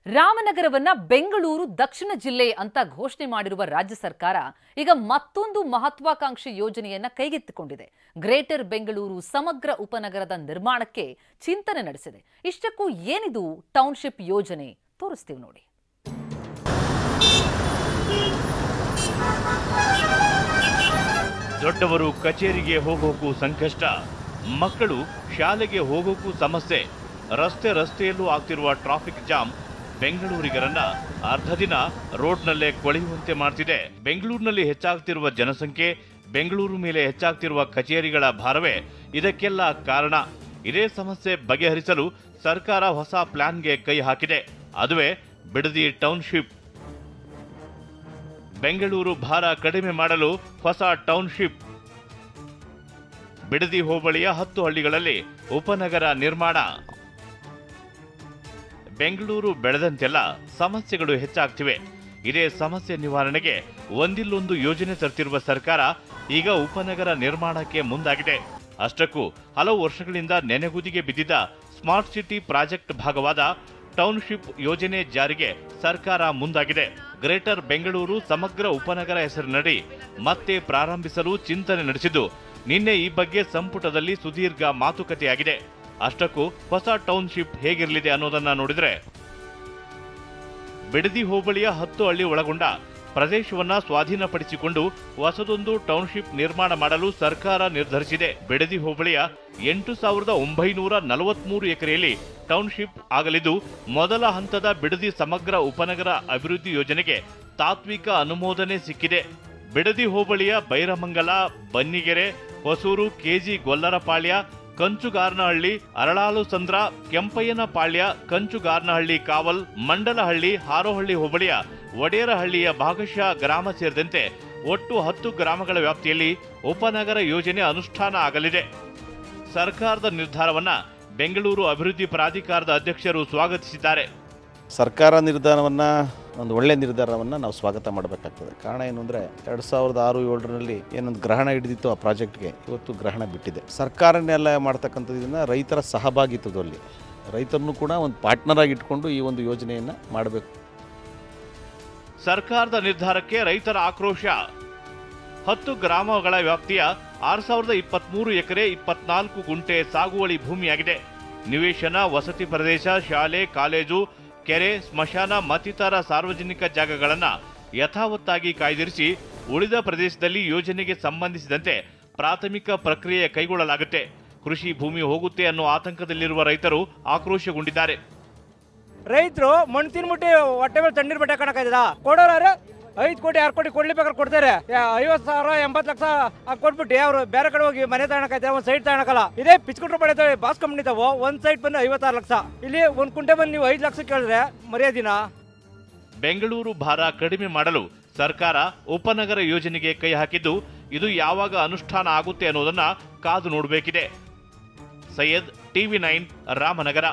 ರಾಮನಗರವನ್ನ ಬೆಂಗಳೂರು ದಕ್ಷಿಣ ಜಿಲ್ಲೆ ಅಂತ ಘೋಷಣೆ ಮಾಡಿರುವ ರಾಜ್ಯ ಸರ್ಕಾರ ಈಗ ಮತ್ತೊಂದು ಮಹತ್ವಾಕಾಂಕ್ಷಿ ಯೋಜನೆಯನ್ನ ಕೈಗೆತ್ತಿಕೊಂಡಿದೆ. ಗ್ರೇಟರ್ ಬೆಂಗಳೂರು ಸಮಗ್ರ ಉಪನಗರದ ನಿರ್ಮಾಣಕ್ಕೆ ಚಿಂತನೆ ನಡೆಸಿದೆ. ಇಷ್ಟಕ್ಕೂ ಏನಿದು ಟೌನ್ಶಿಪ್ ಯೋಜನೆ ತೋರಿಸ್ತೀವಿ ನೋಡಿ. ದೊಡ್ಡವರು ಕಚೇರಿಗೆ ಹೋಗೋಕು ಸಂಕಷ್ಟ, ಮಕ್ಕಳು ಶಾಲೆಗೆ ಹೋಗೋಕು ಸಮಸ್ಯೆ, ರಸ್ತೆಯಲ್ಲೂ ಆಗ್ತಿರುವ ಟ್ರಾಫಿಕ್ ಜಾಮ್ ಬೆಂಗಳೂರಿಗರನ್ನ ಅರ್ಧ ದಿನ ರೋಡ್ನಲ್ಲೇ ಕೊಳೆಯುವಂತೆ ಮಾಡ್ತಿದೆ. ಬೆಂಗಳೂರಿನಲ್ಲಿ ಹೆಚ್ಚಾಗ್ತಿರುವ ಜನಸಂಖ್ಯೆ, ಬೆಂಗಳೂರು ಮೇಲೆ ಹೆಚ್ಚಾಗ್ತಿರುವ ಕಚೇರಿಗಳ ಭಾರವೇ ಇದಕ್ಕೆಲ್ಲ ಕಾರಣ. ಇದೇ ಸಮಸ್ಯೆ ಬಗೆಹರಿಸಲು ಸರ್ಕಾರ ಹೊಸ ಪ್ಲಾನ್ಗೆ ಕೈ ಹಾಕಿದೆ. ಅದುವೇ ಬಿಡದಿ ಟೌನ್ಶಿಪ್. ಬೆಂಗಳೂರು ಭಾರ ಕಡಿಮೆ ಮಾಡಲು ಹೊಸ ಟೌನ್ಶಿಪ್. ಬಿಡದಿ ಹೋಬಳಿಯ 10 ಹಳ್ಳಿಗಳಲ್ಲಿ ಉಪನಗರ ನಿರ್ಮಾಣ. ಬೆಂಗಳೂರು ಬೆಳೆದಂತೆಲ್ಲ ಸಮಸ್ಯೆಗಳು ಹೆಚ್ಚಾಗ್ತಿವೆ. ಇದೇ ಸಮಸ್ಯೆ ನಿವಾರಣೆಗೆ ಒಂದಿಲ್ಲೊಂದು ಯೋಜನೆ ತರ್ತಿರುವ ಸರ್ಕಾರ ಈಗ ಉಪನಗರ ನಿರ್ಮಾಣಕ್ಕೆ ಮುಂದಾಗಿದೆ. ಅಷ್ಟಕ್ಕೂ ಹಲವು ವರ್ಷಗಳಿಂದ ನೆನೆಗುದಿಗೆ ಬಿದ್ದಿದ್ದ ಸ್ಮಾರ್ಟ್ ಸಿಟಿ ಪ್ರಾಜೆಕ್ಟ್ ಭಾಗವಾದ ಟೌನ್ಶಿಪ್ ಯೋಜನೆ ಜಾರಿಗೆ ಸರ್ಕಾರ ಮುಂದಾಗಿದೆ. ಗ್ರೇಟರ್ ಬೆಂಗಳೂರು ಸಮಗ್ರ ಉಪನಗರ ಹೆಸರಿನಡಿ ಮತ್ತೆ ಪ್ರಾರಂಭಿಸಲು ಚಿಂತನೆ ನಡೆಸಿದ್ದು, ನಿನ್ನೆ ಈ ಬಗ್ಗೆ ಸಂಪುಟದಲ್ಲಿ ಸುದೀರ್ಘ ಮಾತುಕತೆಯಾಗಿದೆ. ಅಷ್ಟಕ್ಕೂ ಹೊಸ ಟೌನ್ಶಿಪ್ ಹೇಗಿರಲಿದೆ ಅನ್ನೋದನ್ನ ನೋಡಿದ್ರೆ, ಬಿಡದಿ ಹೋಬಳಿಯ 10 ಹಳ್ಳಿ ಒಳಗೊಂಡ ಪ್ರದೇಶವನ್ನ ಸ್ವಾಧೀನಪಡಿಸಿಕೊಂಡು ಹೊಸದೊಂದು ಟೌನ್ಶಿಪ್ ನಿರ್ಮಾಣ ಮಾಡಲು ಸರ್ಕಾರ ನಿರ್ಧರಿಸಿದೆ. ಬಿಡದಿ ಹೋಬಳಿಯ 8,943 ಎಕರೆಯಲ್ಲಿ ಟೌನ್ಶಿಪ್ ಆಗಲಿದ್ದು, ಮೊದಲ ಹಂತದ ಬಿಡದಿ ಸಮಗ್ರ ಉಪನಗರ ಅಭಿವೃದ್ಧಿ ಯೋಜನೆಗೆ ತಾತ್ವಿಕ ಅನುಮೋದನೆ ಸಿಕ್ಕಿದೆ. ಬಿಡದಿ ಹೋಬಳಿಯ ಬೈರಮಂಗಲ, ಬನ್ನಿಗೆರೆ, ಹೊಸೂರು, ಕೆಜಿ ಗೊಲ್ಲರಪಾಳ್ಯ, ಕಂಚುಗಾರ್ನಹಳ್ಳಿ, ಅರಳಾಲು ಸಂದ್ರ, ಕೆಂಪಯ್ಯನಪಾಳ್ಯ, ಕಂಚುಗಾರ್ನಹಳ್ಳಿ ಕಾವಲ್, ಮಂಡಲಹಳ್ಳಿ, ಹಾರೋಹಳ್ಳಿ ಹೋಬಳಿಯ ಒಡೆಯರಹಳ್ಳಿಯ ಭಾಗಶಃ ಗ್ರಾಮ ಸೇರಿದಂತೆ ಒಟ್ಟು 10 ಗ್ರಾಮಗಳ ವ್ಯಾಪ್ತಿಯಲ್ಲಿ ಉಪನಗರ ಯೋಜನೆ ಅನುಷ್ಠಾನ ಆಗಲಿದೆ. ಸರ್ಕಾರದ ನಿರ್ಧಾರವನ್ನ ಬೆಂಗಳೂರು ಅಭಿವೃದ್ಧಿ ಪ್ರಾಧಿಕಾರದ ಅಧ್ಯಕ್ಷರು ಸ್ವಾಗತಿಸಿದ್ದಾರೆ. ಸರ್ಕಾರ ನಿರ್ಧಾರವನ್ನು, ಒಂದು ಒಳ್ಳೆಯ ನಿರ್ಧಾರವನ್ನು ನಾವು ಸ್ವಾಗತ ಮಾಡಬೇಕಾಗ್ತದೆ. ಕಾರಣ ಏನು ಅಂದರೆ 2006-07ರಲ್ಲಿ ಏನೊಂದು ಗ್ರಹಣ ಹಿಡಿದಿತ್ತು ಆ ಪ್ರಾಜೆಕ್ಟ್ಗೆ, ಇವತ್ತು ಗ್ರಹಣ ಬಿಟ್ಟಿದೆ. ಸರ್ಕಾರನೆಲ್ಲ ಮಾಡ್ತಕ್ಕಂಥದ್ದನ್ನು ರೈತರ ಸಹಭಾಗಿತ್ವದಲ್ಲಿ ರೈತರನ್ನು ಕೂಡ ಒಂದು ಪಾರ್ಟ್ನರ್ ಆಗಿ ಇಟ್ಕೊಂಡು ಈ ಒಂದು ಯೋಜನೆಯನ್ನು ಮಾಡಬೇಕು. ಸರ್ಕಾರದ ನಿರ್ಧಾರಕ್ಕೆ ರೈತರ ಆಕ್ರೋಶ. 10 ಗ್ರಾಮಗಳ ವ್ಯಾಪ್ತಿಯ 6,023 ಎಕರೆ 24 ಗುಂಟೆ ಸಾಗುವಳಿ ಭೂಮಿಯಾಗಿದೆ. ನಿವೇಶನ, ವಸತಿ ಪ್ರದೇಶ, ಶಾಲೆ, ಕಾಲೇಜು, ಕೆರೆ, ಸ್ಮಶಾನ ಮತ್ತಿತರ ಸಾರ್ವಜನಿಕ ಜಾಗಗಳನ್ನು ಯಥಾವತ್ತಾಗಿ ಕಾಯ್ದಿರಿಸಿ ಉಳಿದ ಪ್ರದೇಶದಲ್ಲಿ ಯೋಜನೆಗೆ ಸಂಬಂಧಿಸಿದಂತೆ ಪ್ರಾಥಮಿಕ ಪ್ರಕ್ರಿಯೆ ಕೈಗೊಳ್ಳಲಾಗುತ್ತೆ. ಕೃಷಿ ಭೂಮಿ ಹೋಗುತ್ತೆ ಅನ್ನೋ ಆತಂಕದಲ್ಲಿರುವ ರೈತರು ಆಕ್ರೋಶಗೊಂಡಿದ್ದಾರೆ. ರೈತರು ಮಣ್ಣು ತಿನ್ಬಿಟ್ಟು ಹೊಟ್ಟೆ ಮೇಲೆ ತಣ್ಣೀರು ಬಟ್ಟೆ ಕಾಣಕ್ಕಾಯ್ತದ? ಕೊಡೋರು 5 ಕೋಟಿ 6 ಕೋಟಿ ಕೊಡ್ಲಿಬೇಕಾದ್ರೆ ಕೊಡ್ತಾರೆ. 50,000 80 ಲಕ್ಷ ಕೊಟ್ಬಿಟ್ಟು ಅವ್ರು ಬೇರೆ ಕಡೆ ಹೋಗಿ ಮನೆ ತಗೊಳಕೈತೆ, ಒಂದು ಸೈಟ್ ತಗೊಳಕಲ್ಲ. ಇದೇ ಪಿಚ್ಕೊಟ್ರು ಪಡೆದ ಬಾಸ್ ಕಂಪ್ನಿ ತಾವು ಒಂದು ಸೈಟ್ ಬಂದು 56 ಲಕ್ಷ. ಇಲ್ಲಿ ಒಂದು ಕುಂಟೆ ಬಂದು ನೀವು 5 ಲಕ್ಷ ಕೇಳಿದ್ರೆ ಮರ್ಯಾದಿನ? ಬೆಂಗಳೂರು ಭಾರ ಕಡಿಮೆ ಮಾಡಲು ಸರ್ಕಾರ ಉಪನಗರ ಯೋಜನೆಗೆ ಕೈ ಹಾಕಿದ್ದು, ಇದು ಯಾವಾಗ ಅನುಷ್ಠಾನ ಆಗುತ್ತೆ ಅನ್ನೋದನ್ನ ಕಾದು ನೋಡಬೇಕಿದೆ. ಸೈಯದ್, TV9, ರಾಮನಗರ.